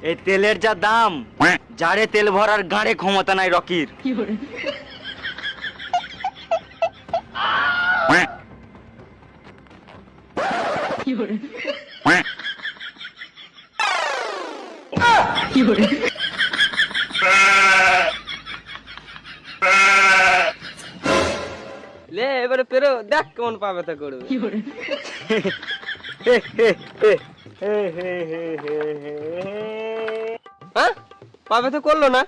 এই তেলের যা দাম, যারে তেল ভরার গাড়ে ক্ষমতা নাই রকির। লে এবারে পেরো, দেখ কেমন পাবে তা করবে। হ্যাঁ, পাবে তো করলো না।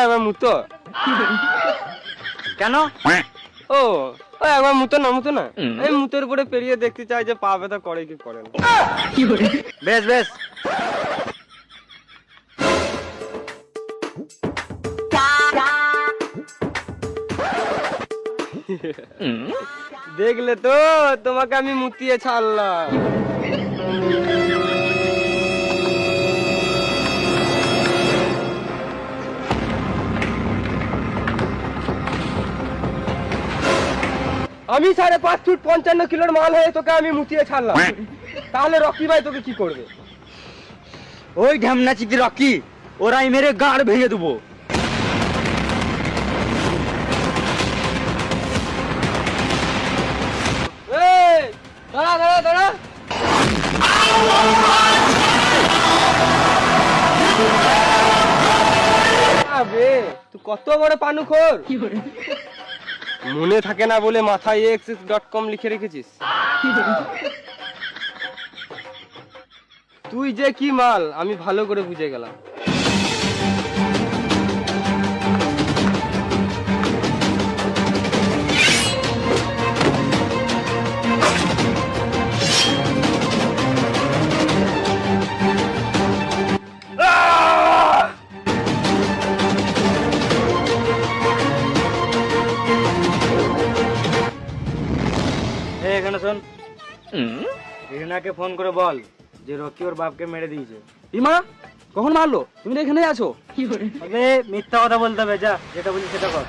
এবার মুতো কেন? ও একবার মুতো না, মুতো না, এই মুতের উপরে পেরিয়ে দেখতে চাই যে পাবে তো করে কি করে না। বেশ বেশ, দেখলে তো, তোমাকে আমি মুতিয়ে ছাড়লাম। আমি 5.5 ফুট 55 কিলোর মাল হয়ে তোকে আমি মুতিয়ে ছাড়লাম, তাহলে রকি ভাই তোকে কি করবে? ওই ঢ্যামনা চিকি রকি, ওরাই মেরে গাড় ভেঙে দেবো। এই দাঁড়া দাঁড়া দাঁড়া, আবে তুই কত বড় পানুখোর, মনে থাকে না বলে মাথায় axis.com লিখে রেখেছিস। তুই যে কি মাল আমি ভালো করে বুঝে গেলাম। এখানে শোন, রিনাকে ফোন করে বল যে রকি ওর বাপকে মেরে দিয়েছে। ইমা কখন মারলো? তুমি তো এখানেই আছো। মিথ্যা কথা বলতে হবে, যা যেটা বলি সেটা কর।